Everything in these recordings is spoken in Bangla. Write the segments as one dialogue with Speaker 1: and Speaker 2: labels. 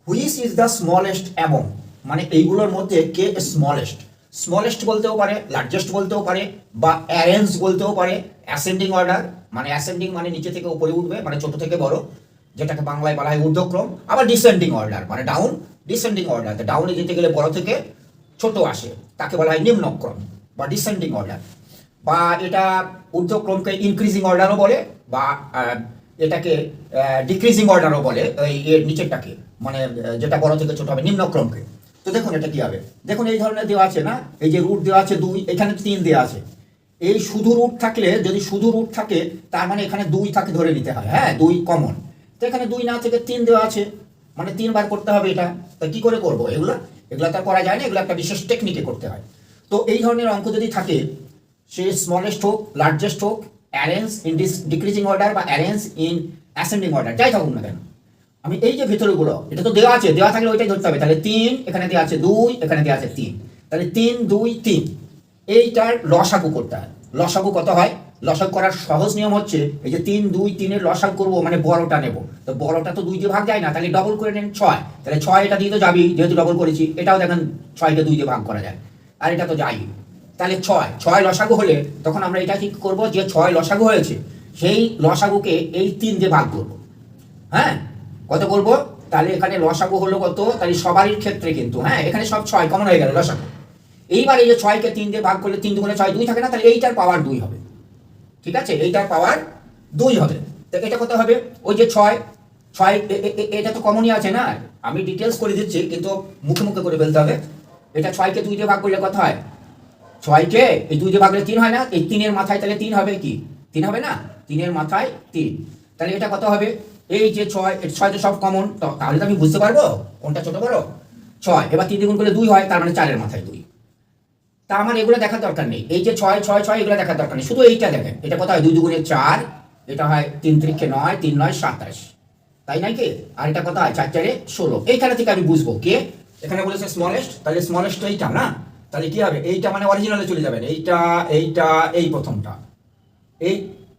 Speaker 1: Which is the smallest among, মানে এইগুলোর মধ্যে কে স্মলেস্ট। স্মলেস্ট বলতেও পারে, লার্জেস্ট বলতেও পারে, বা অ্যারেঞ্জ বলতেও পারে। অ্যাসেন্ডিং অর্ডার মানে অ্যাসেন্ডিং মানে নিচে থেকে উপরে উঠবে, মানে ছোট থেকে বড়, যেটাকে বাংলায় বলা হয় ঊর্ধ্বক্রম। আবার ডিসেন্ডিং অর্ডার মানে ডাউন, ডিসেন্ডিং অর্ডার ডাউনে যেতে গেলে বড় থেকে ছোট আসে, তাকে বলা হয় নিম্নক্রম বা ডিসেন্ডিং অর্ডার। বা এটা ঊর্ধ্বক্রমকে ইনক্রিজিং অর্ডারও বলে, বা এটাকে ডিক্রিজিং অর্ডারও বলে, এর নিচেরটাকে মানে যেটা বড় থেকে ছোট হবে নিম্নক্রমকে। তো দেখুন এটা কি হবে, দেখুন এই ধরনের দেওয়া আছে না, এই যে রুট দেওয়া আছে 2, এখানে 3 দেওয়া আছে। এই শুধু রুট থাকলে, যদি শুধু রুট থাকে তার মানে এখানে 2 থাকে ধরে নিতে হয়, হ্যাঁ 2 কমন। তো এখানে 2 না থেকে 3 দেওয়া আছে, মানে 3 বার করতে হবে এটা। তা কি করে করবো এগুলা, এগুলা তো করা যায় না, এগুলো একটা বিশেষ টেকনিকে করতে হয়। তো এই ধরনের অঙ্ক যদি থাকে, সে স্মলেস্ট হোক, লার্জেস্ট হোক, অ্যারেঞ্জ ইন ডিক্রিজিং অর্ডার বা অ্যারেঞ্জ ইন অ্যাসেন্ডিং অর্ডার, যাই থাকুক না কেন, আমি এই যে ভেতরগুলো এটা তো দেওয়া আছে, দেওয়া থাকলে ওইটাই ধরতে হবে। তাহলে 3 এখানে দেওয়া আছে, 2 এখানে দেওয়া আছে 3, তাহলে 3 2 3, এইটার লসাগু করতে হয়। লসাগু কত হয়, লসাগু করার সহজ নিয়ম হচ্ছে এই যে 3 2 3 এর লসাগু করবো, মানে বড়টা নেব। তো বড়টা তো 2 দিয়ে ভাগ যায় না, তাহলে ডবল করে নেন 6, তাহলে 6 এটা দিয়ে তো যাবি, যেহেতু ডবল করেছি। এটাও দেখেন 6কে 2 দিয়ে ভাগ করা যায়, আর এটা তো যাই। তাহলে 6 লসাগু হলে তখন আমরা এটা কি করব, যে 6 লসাগু হয়েছে সেই লসাগুকে এই 3 দিয়ে ভাগ করব। হ্যাঁ, কত করব, তাহলে এখানে লসাগু হলো কত, তাহলে সবারই ক্ষেত্রে কিন্তু, হ্যাঁ এখানে সব 6 কমন হয়ে গেল লসাগু। এইবার এই যে 6কে 3 দিয়ে ভাগ করলে 3 দুগুণে 6, 2 থাকে না, তাহলে এইটার পাওয়ার 2 হবে। ঠিক আছে, এইটার পাওয়ার 2 হবে। তো এটা কত হবে, ওই যে 6 এটা তো কমনই আছে না, আমি ডিটেলস করে দিচ্ছি কিন্তু মুখে মুখে করে ফেলতে হবে। এটা 6কে 2 দিয়ে ভাগ করলে কত হয়, 6কে এই 2 দিয়ে ভাগ করলে 3 হয় না, এই 3 এর মাথায় তাহলে 3 হবে, কি 3 হবে না, 3 এর মাথায় 3। তাহলে এটা কত হবে, এই যে 6 তো সব কমন, তাহলে তো আমি বুঝতে পারবো কোনটা ছোট বড়। 6 এবার 3 দ্বিগুণ করলে 2 হয়, তার মানে 4 এর মাথায় 2। তা আমার এগুলো দেখার দরকার নেই, এই যে 6 6 6 এগুলো দেখার দরকার নেই, শুধু এইটা দেখেন। এটা কত হয়, 2 দুগুণে 4, এটা হয় 3 3 9, 3 9 27, তাই নাই কি। আর এটা কত হয়, 4 4 16। এইখানে থেকে আমি বুঝবো কে, এখানে বলেছে স্মলেস্ট, তাহলে স্মলেস্ট এইটা না, তাহলে কি হবে, এইটা মানে অরিজিনালে চলে যাবেন, এইটা এইটা এই প্রথমটা,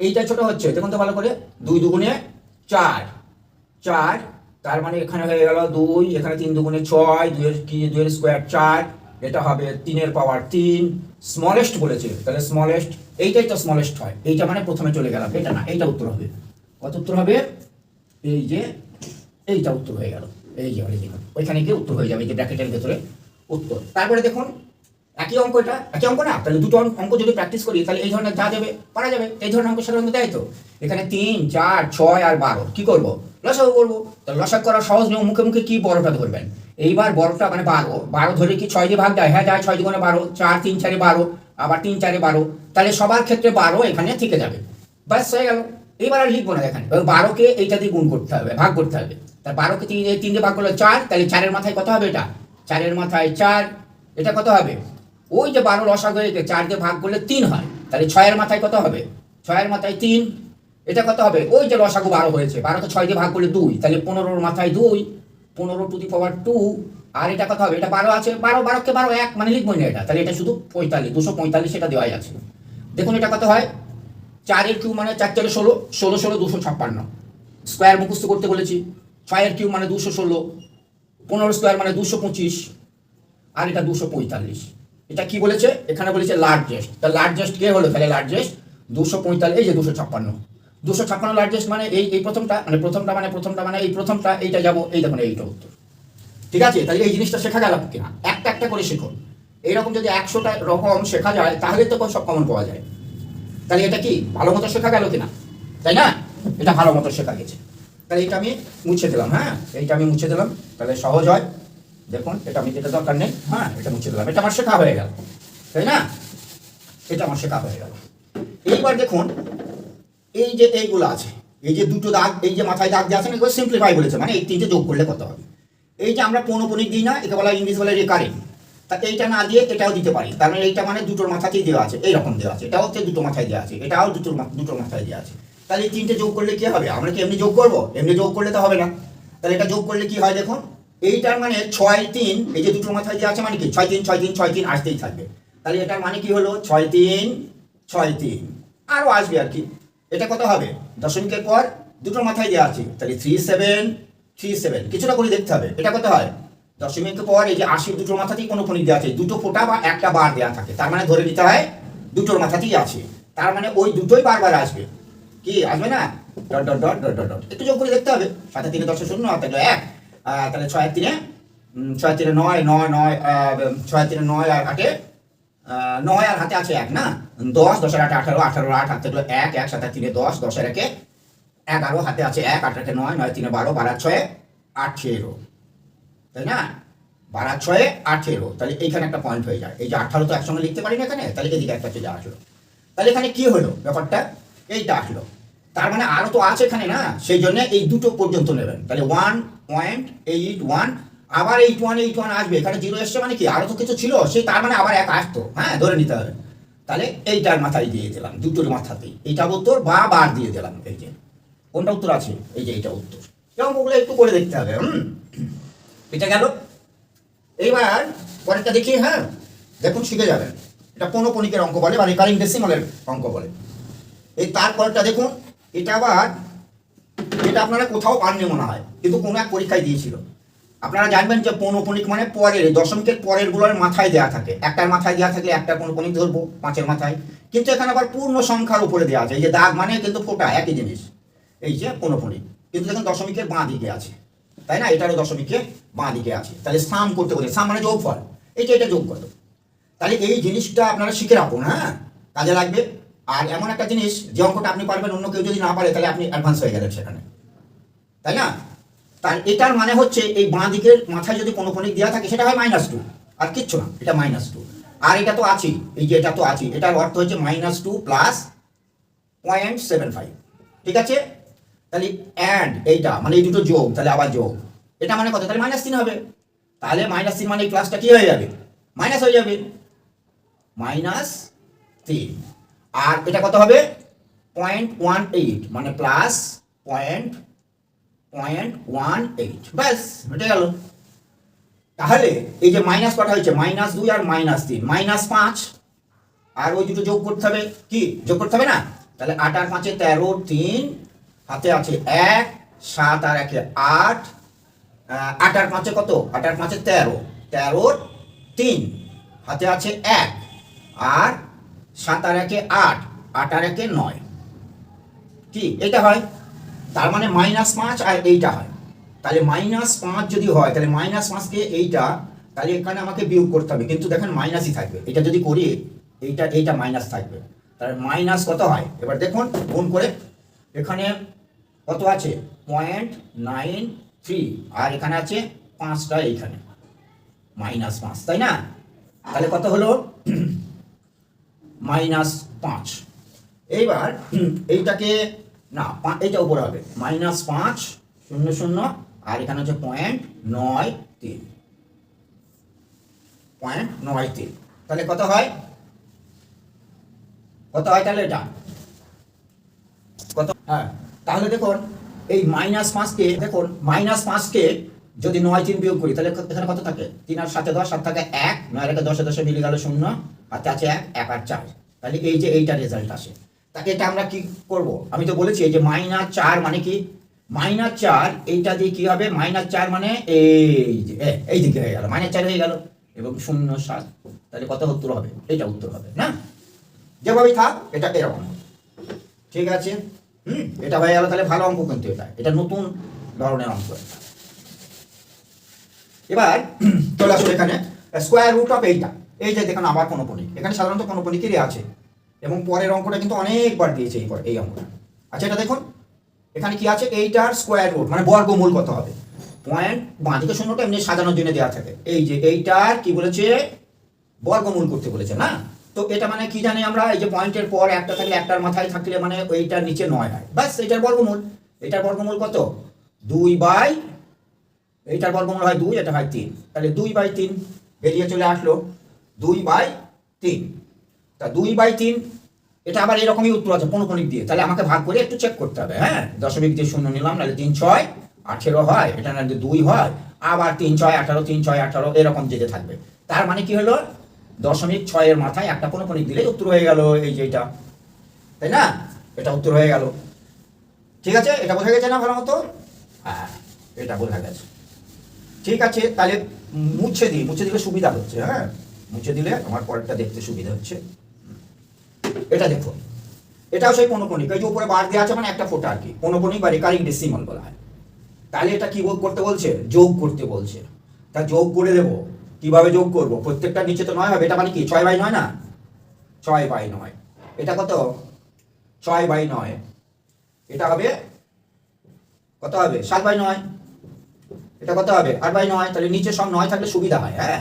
Speaker 1: এইটা ছোট হচ্ছে, দেখুন তো ভালো করে। 2 দুগুণে 4 4, তার মানে এখানে হয়ে গেল 2, এখানে 3 দুগুণে 6, 2 এর কি 2 এর স্কয়ার 4, এটা হবে 3 এর পাওয়ার 3। স্মলেস্ট বলেছে, তাহলে স্মলেস্ট এইটাই তো স্মলেস্ট হয়, এইটা মানে প্রথমে চলে গেলাম, এটা না, এইটা উত্তর হবে। কত উত্তর হবে, এই যে এইটা উত্তর হয়ে গেল, এই যে অরিজিনাল, ওইখানে গিয়ে উত্তর হয়ে যাবে, এই যে ব্র্যাকেটের ভেতরে উত্তর। তারপরে দেখুন একই অঙ্ক, এটা একই অঙ্ক না, তাহলে দুটো অঙ্ক যদি প্র্যাকটিস করি তাহলে এই ধরনের যা যাবে পারা যাবে। এই ধরনের অঙ্ক সাধারণত দেয় তো, এখানে 3 4 6 আর 12, কি করবো, লসাগু করবো। তো লসাগু করার সহজ নিয়ম, মুখে মুখে কি বড়টা ধরবেন। এইবার বড়টা মানে 12 ধরে কি 6 দিয়ে ভাগ যায়, হ্যাঁ যায়, 6 দুগুণে 12, 4 3 4 12, আবার 3 4 12, তাহলে সবার ক্ষেত্রে 12 এখানে থেকে যাবে, ব্যাস হয়ে গেল। এইবার আর লিখবো না, দেখেন 12কে এইটা দিয়ে গুণ করতে হবে, ভাগ করতে হবে। তার 12কে 3 দিয়ে ভাগ করলে 4, তাহলে 4 এর মাথায় কত হবে, এটা 4 এর মাথায় 4, এটা কত হবে, ওই যে 12 লসাগু হয়ে 4 দিয়ে ভাগ করলে 3 হয়, তাহলে 6 এর মাথায় কত হবে, 6 এর মাথায় 3, এটা কত হবে, ওই যে লসাগু 12 হয়েছে, 12 তো 6 দিয়ে ভাগ করলে 2, তাহলে 15 এর মাথায় 2, 15 টু দি পাওয়ার 2। আর এটা কত হবে, এটা 12 আছে, 12 কে 12 1 মানে লিখবই না এটা, তাহলে এটা শুধু 45, 245 সেটা দেওয়াই আছে। দেখুন এটা কত হয়, 4 এর কিউব মানে 4 4 16, 16 16 256, স্কয়ার মুখস্থ করতে বলেছি। 6 এর কিউব মানে 216, 15 স্কয়ার মানে 225, আর এটা 245। এটা কি বলেছে, এখানে বলেছে লার্জেস্ট, তা লার্জেস্ট কে হলো, তাহলে লার্জেস্ট 245, এই যে 256 লার্জেস্ট মানে এই প্রথমটা, মানে প্রথমটা মানে এই প্রথমটা, এইটা যাবো, এই দেখুন এইটা উত্তর। ঠিক আছে, তাহলে এই জিনিসটা শেখা গেল কিনা, একটা একটা করে শেখো। এইরকম যদি 100টা রকম শেখা যায় তাহলে তো সব কমন পাওয়া যায়। তাহলে এটা কি ভালো মতো শেখা গেল কিনা, তাই না, এটা ভালো মতো শেখা গেছে। তাহলে এটা আমি মুছে দিলাম, হ্যাঁ এইটা আমি মুছে দিলাম, তাহলে সহজ হয়। দেখুন এটা আমি, এটা দরকার নেই, হ্যাঁ এটা মুছে দিলাম, এটা আমার শেখা হয়ে গেল, তাই না, এটা আমার শেখা হয়ে গেল। এইবার দেখুন এই যে এইগুলো আছে, এই যে দুটো দাগ, এই যে মাথায় দাগ দিয়ে আছে, এগুলো সিম্পলিফাই বলেছে, মানে এই তিনটে যোগ করলে কত হবে। এই যে আমরা পৌনপুনিক দিই না, একে বলা ইংলিশ বলে রেকারিং, তা এইটা না দিয়ে এটাও দিতে পারি, তার মানে এইটা মানে দুটোর মাথাতেই দেওয়া আছে, এইরকম দেওয়া আছে, এটাও হচ্ছে দুটো মাথায় দেওয়া আছে, এটাও দুটোর মাথায় দেওয়া আছে। তাহলে এই তিনটে যোগ করলে কি হবে, আমরা কি এমনি যোগ করবো, এমনি যোগ করলে তো হবে না। তাহলে এটা যোগ করলে কি হয়, দেখুন এইটার মানে 6 3, এই যে দুটোর মাথায় দেওয়া আছে মানে কি 6 3 6 3 6 3 আসতেই থাকবে। তাহলে এটার মানে কি হলো 6 3 6 3, আরও আসবে আর কি। এটা কত হবে, দশমিকের পর দুটোর মাথায় দেওয়া আছে, তাহলে 3 7 37 কিছুটা করে দেখতে হবে। এটা কত হয় দশমিকের পর এই যে 80 দুটোর মাথাতেই কোনো পনিক দেওয়া আছে, দুটো ফোঁটা বা একটা বার দেওয়া থাকে, তার মানে ধরে নিতে হয় দুটোর মাথাতেই আছে, তার মানে ওই দুটোই বারবার আসবে, কি আসবে না, dot dot dot dot dot dot একটু যোগ করে দেখতে হবে। 7 3 10 0 তাহলে 1, তাহলে 6 3 6 3 9 9 9 6 3 9 আর 8 9 আর হাতে আছে 1 না, 10 10 আর 8 18 18 8 হাতে 1 1 7 3 10 10 এর 1 11 হাতে আছে 1 8 8 9 9 3 12 12 6 18, তাই না, 12 6 18, তাহলে এইখানে একটা পয়েন্ট হয়ে যায়। এই যে 18 তো একসঙ্গে লিখতে পারি না এখানে, তাহলে এদিকে একটা চলে আসলো। তাহলে এখানে কি হলো ব্যাপারটা, এইটা আসলো, তার মানে আরো তো আছে এখানে না, সেই জন্য এই দুটো পর্যন্ত নেবেন। তাহলে 1.81, আবার 81 আসবে, এখানে 0 এসছে মানে কি আরো তো কিছু ছিল, সেই তার মানে আবার 1 আসতো, হ্যাঁ ধরে নিতে হবে। তাহলে এইটার মাথায় দিয়ে দিলাম, দুটোর মাথাতেই, এইটা উত্তর বা বার দিয়ে দিলাম। এই যে কোনটা উত্তর আছে, এই যে এইটা উত্তর। এবং ওগুলো একটু করে দেখতে হবে। এটা গেল। এইবার পরেরটা দেখি, হ্যাঁ দেখুন শিখে যাবেন। এটা পৌনঃপুনিকের অঙ্ক বলে বা রিকারিং ডেসিমালের অঙ্ক বলে। এই তারপরটা দেখুন, এটা আবার, এটা আপনারা কোথাও পাননি মনে হয়, কিন্তু কোনো এক পরীক্ষায় দিয়েছিল। আপনারা জানবেন যে পৌনঃপুনিক মানে পরের, দশমিকের পরের গুলোর মাথায় দেওয়া থাকে, একটার মাথায় দেওয়া থাকলে একটা পৌনঃপুনিক ধরবো 5-এর মাথায়, কিন্তু এখানে আবার পূর্ণ সংখ্যার উপরে দেওয়া আছে। এই যে দাগ মানে কিন্তু ফোঁটা একই জিনিস, এই যে পৌনঃপুনিক, কিন্তু দেখুন দশমিকের বাঁ দিকে আছে, তাই না, এটারও দশমিকের বাঁ দিকে আছে। তাহলে সাম করতে বলে, সাম মানে যোগফল, এটা যোগ কত। তাহলে এই জিনিসটা আপনারা শিখে রাখুন, হ্যাঁ কাজে লাগবে। আর এমন একটা জিনিস, যে অঙ্কটা আপনি পারবেন অন্য কেউ যদি না পারে, তাহলে আপনি অ্যাডভান্স হয়ে গেলেন সেখানে, তাই না। তার এটার মানে হচ্ছে এই বাঁ দিকের মাথায় যদি কোনো পৌনঃপুনিক দেওয়া থাকে সেটা হয় -2, আর কিচ্ছু না, এটা -2। আর এটা তো আছেই, এই যে এটা তো আছেই, এটার অর্থ হচ্ছে -2 প্লাস 0.75, ঠিক আছে। তাহলে অ্যান্ড এইটা মানে এই দুটো যোগ, তাহলে আবার যোগ, এটা মানে কত, তাহলে -3 হবে। তাহলে -3 মানে এই প্লাসটা কি হয়ে যাবে, মাইনাস হয়ে যাবে, -3। আর এটা কত হবে 0.18, মানে প্লাস 0.18, ব্যাস এটা গেল। তাহলে এই যে মাইনাস কটা হয়েছে, -2 আর -3, -5, আর ওই দুটো যোগ করতে হবে, কি যোগ করতে হবে না। তাহলে 8 আর 5 13, 3 হাতে আছে 1, 7 আর 1 8, 8 আর 5 কত, 8 আর 5 13, 13 3 হাতে আছে 1, আর 7 আর 1 8, 8 আর 1 9, কি এটা হয়। তার মানে -5 আর এইটা হয়। তাহলে -5 যদি হয়, তাহলে -5 কে এইটা, তাহলে এখানে আমাকে বিয়োগ করতে হবে, কিন্তু দেখেন মাইনাসই থাকবে। এটা যদি করি, এইটা মাইনাস থাকবে, তাহলে মাইনাস কত হয় এবার দেখুন গুণ করে। এখানে কত আছে 0.93, আর এখানে আছে 5টা, এইখানে -5, তাই না। তাহলে কত হলো -5। এইবার এইটাকে না, এইটা উপরে হবে -5 0 0, আর এখানে হচ্ছে 0.93, তাহলে কত হয়, তাহলে এটা কত, হ্যাঁ তাহলে দেখুন এই -5কে, দেখুন -5কে যদি 9 3 বিয়োগ করি, তাহলে এখানে কত থাকে, 3 আর 7 10, 7 থাকে 1, 9 আর 10 10 মিলে গেল 0, হাতে আছে 1, 1 আর 4, তাহলে এই যে এইটা রেজাল্ট আসে। তাকে এটা আমরা কি করব, আমি তো বলেছি এই যে -4 মানে কি, -4 এইটা দিয়ে কি হবে, -4 মানে এই যে এই দিকে হয়ে গেল, -4 হয়ে গেল, এবং 0 7, তাহলে কত উত্তর হবে, এইটা উত্তর হবে না, যেভাবেই থাক এটা এরকম, ঠিক আছে। এটা হয়ে গেল, তাহলে ভালো অঙ্ক, কিন্তু এটা নতুন ধরনের অঙ্ক। এবার চলে আসলে এখানে স্কোয়ার রুট অফ এইটা, এই যে দেখুন আবার পৌনঃপুনিক, এখানে সাধারণত পৌনঃপুনিকেরই আছে, এবং পরের অঙ্কটা কিন্তু অনেকবার দিয়েছে এই অঙ্কটা। আচ্ছা এটা দেখুন এখানে কি আছে, এইটার স্কোয়ার রুট মানে বর্গমূল কত হবে, পয়েন্ট বাঁদিকে 0টা এমনি সাজানোর জন্য দেওয়া থাকে, এই যে এইটার কি বলেছে, বর্গমূল করতে বলেছে না। তো এটা মানে কি জানি আমরা, এই যে পয়েন্টের পর একটা থাকলে, একটার মাথায় থাকলে মানে ওইটার নিচে 9 হয়, ব্যাস এটার বর্গমূল। এটার বর্গমূল কত, 2 এইটার বর্গমূল হয় 2, এটা হয় 3, তাহলে 2/3 বেরিয়ে চলে আসলো, 2/3। তা 2/3, এটা আবার এরকমই উত্তর আছে পৌনঃপুনিক দিয়ে, তাহলে আমাকে ভাগ করে একটু চেক করতে হবে, হ্যাঁ দশমিক দিয়ে 0 নিলাম, নাহলে 3 6 18 হয়, এটা নাহলে 2 হয়, আবার 3 6 18, 3 6 18 এরকম যেতে থাকবে। তার মানে কি হলো, 0.6 মাথায় একটা পৌনঃপুনিক দিলে উত্তর হয়ে গেল, এই যে এটা, তাই না, এটা উত্তর হয়ে গেল। ঠিক আছে, এটা বোঝা গেছে না ভালো মতো, হ্যাঁ। এটা বোঝা গেছে। ঠিক আছে, তাহলে মুছে দিলে সুবিধা হচ্ছে। হ্যাঁ, মুছে দিলে আমার পরেরটা দেখতে সুবিধা হচ্ছে। এটা দেখো, এটাও সেই পৌনঃপুনিক, এই যে উপরে বার দেওয়া আছে মানে একটা ফোঁটা আর কি, পৌনঃপুনিক বা রেকারিং ডেসিমাল বলা হয়। তাহলে এটা কি করতে বলছে? যোগ করতে বলছে। তা যোগ করে দেবো, কিভাবে যোগ করব? প্রত্যেকটা নিচে তো 9 হবে, এটা মানে কি 6/9 না? 6/9, এটা কত? 6/9, এটা হবে কত হবে? 7/9, এটা কত হবে? 8/9। তাহলে নিচে সব 9 থাকলে সুবিধা হয়। হ্যাঁ,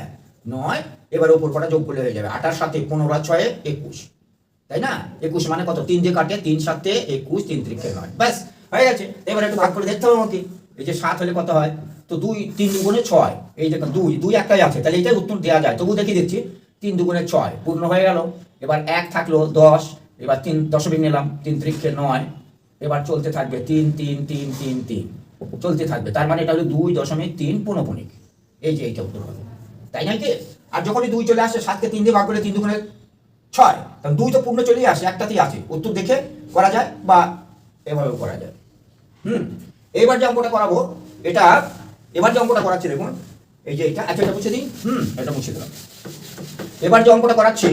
Speaker 1: 9, এবার উপর কটা যোগ করলে হয়ে যাবে। 8 আর 7 15 আর 6 21, তাই না? 21 মানে কত? 3 দিয়ে কাটে, 3 7 21, 3 3 9, ব্যাস হয়ে গেছে। এবার একটু ভাগ করে দেখতে হবে আমাকে, এই যে 7 হলে কত হয়? তো 2 3 দুগুণে 6, এই দেখুন 2 একটাই আছে, তাহলে এটাই উত্তর দেওয়া যায়। তবু দেখিয়ে দিচ্ছি, 3 দুগুণে 6 পূর্ণ হয়ে গেল। এবার 1 থাকলো 10, এবার 3 দশমিক নিলাম, 3 3 9, এবার চলতে থাকবে 3 3 3 3 3 চলতে থাকবে। তার মানে এটা হলো 2.3 পৌনঃপুনিক। এই যে এইটা উত্তর হবে, তাই নয় কি? আর যখনই 2 চলে আসে, 7কে 3 দিয়ে ভাগ করলে 3 দুগুণে 6, কারণ 2 তো পূর্ণ চলেই আসে, একটাতেই আছে। উত্তর দেখে করা যায় বা এভাবেও করা যায়। এইবার যে অঙ্কটা করাবো, এটা এবার যে অঙ্কটা করাচ্ছি দেখুন, এই যে এটা, আচ্ছা এটা মুছে দিই। এটা মুছে দিলাম। এবার যে অঙ্কটা করাচ্ছি,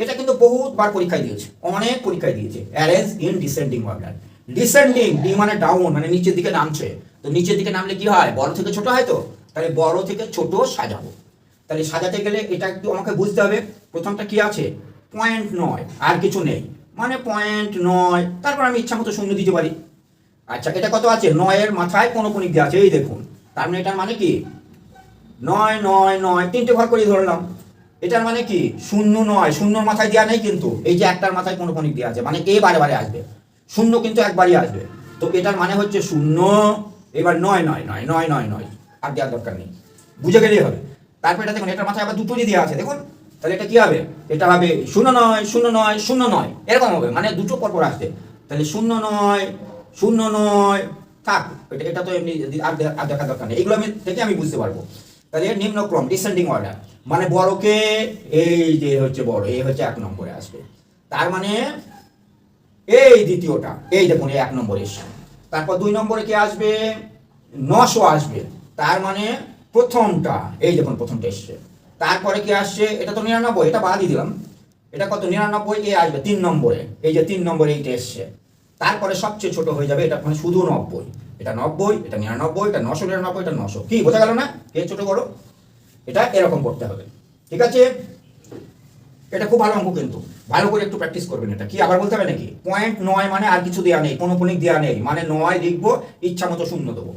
Speaker 1: এটা কিন্তু বহুতবার পরীক্ষায় দিয়েছে, অনেক পরীক্ষায় দিয়েছে। Arrange in descending order. Descending, D মানে ডাউন, মানে নিচের দিকে নামছে। তো নিচের দিকে নামলে কি হয়? বড় থেকে ছোট হয়। তো তাহলে বড় থেকে ছোট সাজাবো। তাহলে সাজাতে গেলে এটা একটু আমাকে বুঝতে হবে। প্রথমটা কি আছে? 0.9, আর কিছু নেই, মানে 0.9। তারপর আমি ইচ্ছা মতো শূন্য দিতে পারি। আচ্ছা, এটা কত আছে? 9 এর মাথায় পৌনঃপুনিক দেওয়া আছে, এই দেখুন। তার মানে এটার মানে কি? 9 9 9, 3টে ঘর করে ধরলাম। এটার মানে কি? 0 9, শূন্যর মাথায় দেওয়া নেই কিন্তু, এই যে একটার মাথায় পৌনঃপুনিক দেওয়া আছে, মানে এ বারে বারে আসবে, শূন্য কিন্তু একবারই আসবে। তো এটার মানে হচ্ছে 0, এবার 9 9 9 9 9 9, আর দেওয়ার দরকার নেই, বুঝে গেলেই হবে। তারপর এটা দেখুন, এটার মাথায় আবার দুটো দেওয়া আছে, দেখুন। তাহলে এটা কি হবে? এটা হবে 0 9 0 9 0 9, এরকম হবে, মানে দুটো পরপর আসবে। তাহলে 0 9 0 9 থাক, এটা তো এমনি আর দেখার দরকার নেই, এগুলো আমি থেকে আমি বুঝতে পারবো। তাহলে নিম্নক্রম, ডিসেন্ডিং অর্ডার, মানে বড়কে এই যে হচ্ছে বড়, এই হচ্ছে 1 নম্বরে আসবে। তার মানে এই দ্বিতীয়টা, এই দেখুন এই 1 নম্বরে এসছে। তারপর 2 নম্বরে কি আসবে? 900 আসবে। তার মানে প্রথমটা, এই দেখুন প্রথমটা এসছে। তারপরে কি আসছে? এটা তো 99, এটা বাদই দিলাম। এটা কত? 99, এ আসবে 3 নম্বরে, এই যে 3 নম্বরে এইটা এসছে। তারপরে সবচেয়ে ছোট হয়ে যাবে, এটা মানে শুধু 90, এটা 90, এটা 99, এটা 999, এটা 900। কি বোঝা গেল না? কে ছোট বড়? এটা এরকম করতে হবে, ঠিক আছে? এটা খুব ভালো অঙ্ক, কিন্তু ভালো করে একটু প্র্যাকটিস করবেন। এটা কি আবার বলতে হবে নাকি? 0.9 মানে আর কিছু দেওয়া নেই, পৌনঃপুনিক দেওয়া নেই, মানে 9 লিখবো, ইচ্ছা মতো শূন্য দেবো।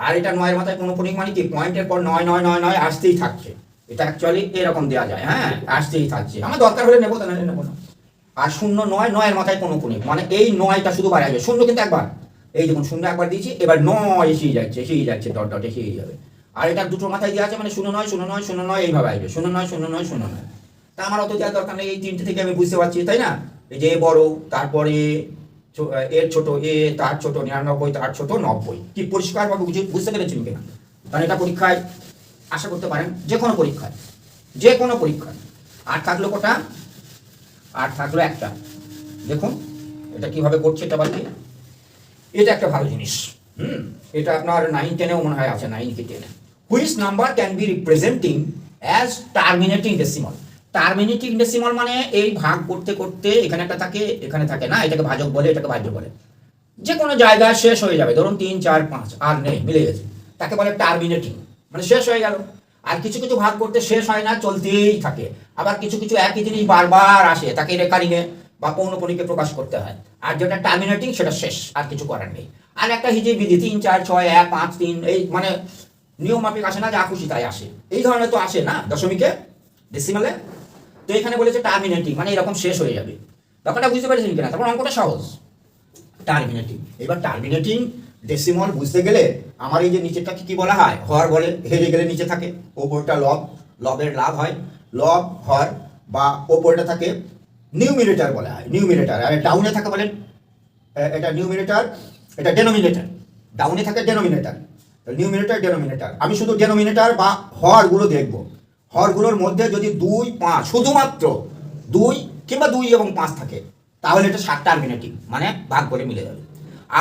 Speaker 1: আর এটা 9 এর মাথায় পৌনঃপুনিক মানে কি? পয়েন্টের পর 9 9 9 9 আসতেই থাকছে। এটা অ্যাকচুয়ালি এরকম দেওয়া যায়, হ্যাঁ, আসতেই থাকছে। আমার দরকার হলে নেবো, তা নাহলে নেবো না। আর 0 9 9 এর মাথায় পৌনঃপুনিক, মানে এই 9টা শুধু বাড়া যাবে, শূন্য কিন্তু একবার। এই দেখুন শূন্য একবার দিয়েছি, এবার 9 এসেই যাচ্ছে, ডট ডট এসেই যাবে। আর এটা দুটো মাথায় দেওয়া আছে, মানে 0 9 0 9 0 9 এইভাবে আসবে, 0 9 0 9 0 9। তা আমার অত দেওয়ার দরকার নেই, এই 3টে থেকে আমি বুঝতে পারছি, তাই না? এই যে বড়, তারপরে এর ছোট, এ তার ছোট 99, তার ছোট 90। কি পরিষ্কারভাবে বুঝতে পেরেছেন কিনা? কারণ এটা পরীক্ষায় আশা করতে পারেন, যে কোনো পরীক্ষায়, যে কোনো পরীক্ষায়। আর থাকলো কটা? আর থাকলো একটা। দেখুন এটা কিভাবে করছে, এটা বাকি। এটা একটা ভালো জিনিস। এটা আপনার 9 10-এও মনে হয় আছে, 9 কি 10-এ। Which number can be representing as terminating decimal. Terminating decimal মানে এই ভাগ করতে করতে এখানে একটা থাকে, এখানে থাকে না, এটাকে ভাজক বলে, এটাকে ভাজ্য বলে। যে কোনো জায়গায় শেষ হয়ে যাবে, ধরুন 3 4 5 আর নেই, মিলে গেছে, তাকে বলে টার্মিনেটিং, মানে শেষ হয়ে গেল। আর কিছু কিছু ভাগ করতে শেষ হয় না, চলতেই থাকে। আবার কিছু কিছু একই জিনিস বারবার আসে, তাকে রেকারিংয়ে বা পৌনঃপুনিকে প্রকাশ করতে হয়। আর যেটা টার্মিনেটিং সেটা শেষ, আর কিছু করার নেই। আর একটা হিজে বিধি 3 4 6 1 5 3, এই মানে নিয়ম মাফিক আসে না, যা খুশি তাই আসে, এই ধরনের তো আসে না দশমিকে, ডেসিমালে। তো এখানে বলেছে টার্মিনেটিং, মানে এরকম শেষ হয়ে যাবে। ব্যাপারটা বুঝতে পেরেছেন কিনা? তারপর অঙ্কটা সহজ। টার্মিনেটিং, এবার টার্মিনেটিং ডেসিমাল বুঝতে গেলে আমার এই যে নিচেরটাকে কি বলা হয়? হর বলে। হেরে গেলে নিচে থাকে, ওপরটা লব, লবের লাভ হয়, লব হর, বা ওপরটা থাকে নিউমিনেটর বলা হয়, নিউমিনেটর। আর ডাউনে থাকে বলেন, এটা নিউমিনেটর, এটা ডেনোমিনেটর। ডাউনে থাকে ডেনোমিনেটর, নিউমিনেটর ডেনোমিনেটর। আমি শুধু ডেনোমিনেটর বা হরগুলো দেখব। হরগুলোর মধ্যে যদি 2 5, শুধুমাত্র 2 কিংবা 2 এবং 5 থাকে, তাহলে এটা টার্মিনেটিং, মানে ভাগ করে মিলে যাবে।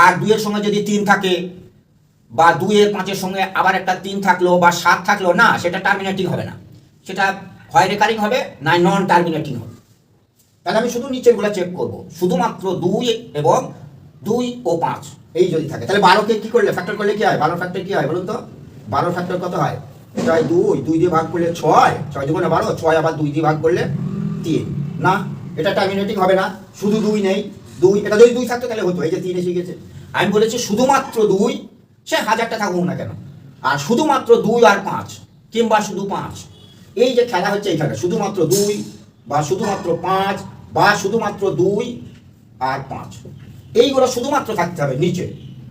Speaker 1: আর 2 এর সঙ্গে যদি 3 থাকে, বা 2 এর 5 এর সঙ্গে আবার একটা 3 থাকলো বা 7 থাকলো, না, সেটা টার্মিনেটিং হবে না, সেটা হয় রেকারিং হবে না নন টার্মিনেটিং হবে। তাহলে আমি শুধু নিচেরগুলো চেক করব, শুধুমাত্র 2 এবং 2 ও 5 এই যদি থাকে, তাহলে 12কে কি করলে ফ্যাক্টর করলে কি হয়, 12 ফ্যাক্টর কি হয় বলুন তো, 12 ফ্যাক্টর কত হয়, এটা হয় 2 দিয়ে ভাগ করলে 6, 6 দুগুণে 12, 6 আবার 2 দিয়ে ভাগ করলে 3, না এটা টার্মিনেটিং হবে না, শুধু 2 নেই, 2, এটা যদি 2 থাকতো তাহলে হতো, এই যে 3 এসে গেছে। আমি বলেছি শুধুমাত্র 2, সে হাজারটা থাকুক না কেন, আর শুধুমাত্র 2 আর 5 কিংবা শুধু 5, এই যে খেলা হচ্ছে এইখানে শুধুমাত্র 2 বা শুধুমাত্র 5 বা শুধুমাত্র 2 আর 5, এইগুলো শুধুমাত্র থাকতে হবে নিচে,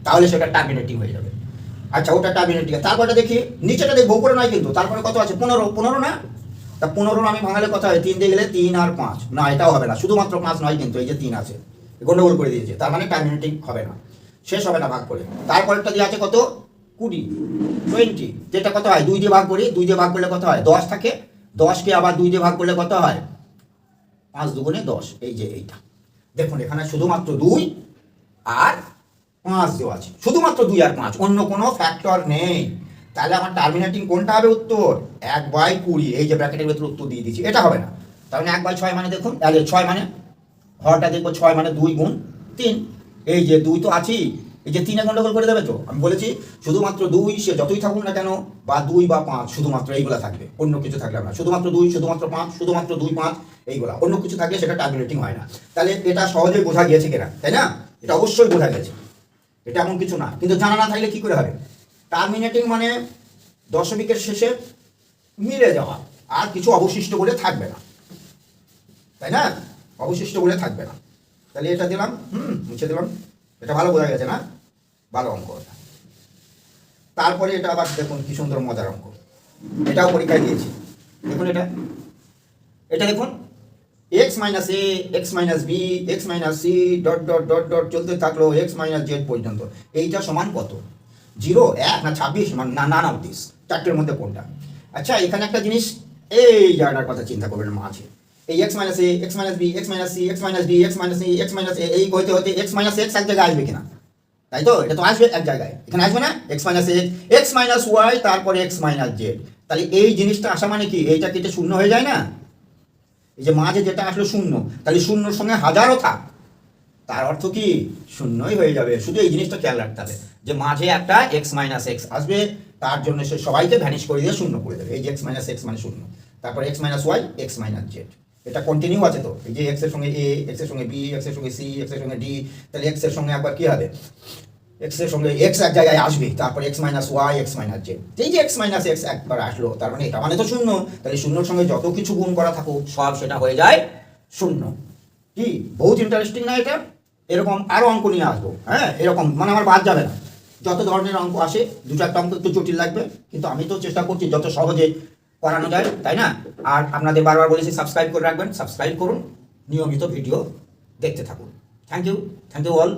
Speaker 1: তাহলে সেটা টার্মিনেটিং হয়ে যাবে। আচ্ছা, ওটা টার্মিনেটিং। তারপরটা দেখি, নিচেটা দেখবো, উপরে নয় কিন্তু। তারপরে কত আছে, 15 না, তা 15 আমি ভাঙালে কত হয়, 3 দিয়ে গেলে 3 আর 5, না এটাও হবে না, শুধুমাত্র 5 নয় কিন্তু, এই যে 3 আছে, গন্ডগোল করে দিয়েছে, তার মানে টার্মিনেটিং হবে না, শেষ হবে না ভাগ করে। তারপরেরটা দিয়ে আছে কত, 20, যেটা কত হয়, 2 দিয়ে ভাগ করি, 2 দিয়ে ভাগ করলে কত হয়, 10 থাকে, 10কে আবার 2 দিয়ে ভাগ করলে কত হয়, 5 দুগুণে 10, এই যে এইটা দেখুন, এখানে শুধুমাত্র 2 আর 5 দেওয়া আছে, শুধুমাত্র 2 আর 5, অন্য কোনো ফ্যাক্টর নেই। তাহলে আমার টার্মিনেটিং কোনটা হবে উত্তর, 1/20, এই যে ব্র্যাকেটের ভেতরে উত্তর দিয়ে দিচ্ছি, এটা হবে না। তার মানে 1/6 মানে দেখুন, 6 মানে হরটা দেখবো, 6 মানে 2 গুণ 3, এই যে 2 তো আছেই, এই যে 3 গন্ডগোল করে দেবে তো, আমি বলেছি শুধুমাত্র 2, সে যতই থাকুক না কেন, বা 2 বা 5, শুধুমাত্র এইগুলা থাকবে, অন্য কিছু থাকলে না, শুধুমাত্র 2, শুধুমাত্র 5, শুধুমাত্র 2, 5, এইগুলা, অন্য কিছু থাকলে সেটা টার্মিনেটিং হয় না। তাহলে এটা সহজেই বোঝা গিয়েছে কিনা, তাই না, এটা অবশ্যই বোঝা গেছে, এটা এমন কিছু না। কিন্তু জানা না থাকলে কি করে হবে, টার্মিনেটিং মানে দশমিকের শেষে মিলে যাওয়া, আর কিছু অবশিষ্ট বলে থাকবে না, তাই না, অবশিষ্ট বলে থাকবে না। তাহলে এটা দিলাম, মুছে দিলাম, এটা ভালো বোঝা গেছে না, ভালো অঙ্ক। তারপরে এটা আবার দেখুন কি সুন্দর মজার অঙ্ক, এটাও পরীক্ষায় দিয়েছি। দেখুন এটা দেখুন, x minus a, x minus b, x minus c, dot dot dot dot চলতে থাকলো এক্স মাইনাস জেড পর্যন্ত, এইটা সমান কত, 0, 1 না 26, না 29, চারটের মধ্যে কোনটা। আচ্ছা, এখানে একটা জিনিস, এই জায়গাটার কথা চিন্তা করবেন, মাঝে এই x minus a, x minus b, x minus c, x minus d, x minus e, x minus a, এই হইতে হইতে এক্স মাইনাস এক্স এক জায়গায় আসবে কিনা, তাই তো, এটা তো আসবে এক জায়গায়, এখানে আসবে না, x minus x, x minus y, তারপরে এক্স মাইনাস জেড। তাহলে এই জিনিসটা আসা মানে কি, এইটা কেটে শূন্য হয়ে যায় না, এই যে মাঝে যেটা আসলো 0, তাহলে 0-র সঙ্গে হাজারও থাক, তার অর্থ কি শূন্যই হয়ে যাবে। শুধু এই জিনিসটা খেয়াল রাখতে হবে যে মাঝে একটা এক্স মাইনাস এক্স আসবে, তার জন্য সে সবাইকে ভ্যানিশ করে দিয়ে শূন্য করে দেবে, এই যে এক্স মাইনাস এক্স মানে 0, তারপর x minus y, x minus z, এটা কন্টিনিউ আছে তো, এই যে এক্স এর সঙ্গে এ, এক্স এর সঙ্গে বি, এক্স এর সঙ্গে সি, এক্স এর সঙ্গে ডি, তাহলে এক্স এর সঙ্গে একবার কি হবে, এক্স এর সঙ্গে এক্স এক জায়গায় আসবে, তারপর x minus y, x minus z, এই যে এক্স মাইনাস এক্স একবার আসলো, তার মানে এটা মানে তো 0, তাহলে 0-র সঙ্গে যত কিছু গুণ করা থাকুক সব সেটা হয়ে যায় 0। কি বহুত ইন্টারেস্টিং না এটা, এরকম আরো অঙ্ক নিয়ে আসবো, হ্যাঁ, এরকম মানে আমার বাদ যাবে না, যত ধরনের অঙ্ক আসে, 2-4টা অঙ্ক একটু জটিল লাগবে, কিন্তু আমি তো চেষ্টা করছি যত সহজে করানো যায়, তাই না। আর আপনাদের বারবার বলেছি সাবস্ক্রাইব করে রাখবেন, সাবস্ক্রাইব করুন, নিয়মিত ভিডিও দেখতে থাকুন। Thank you all.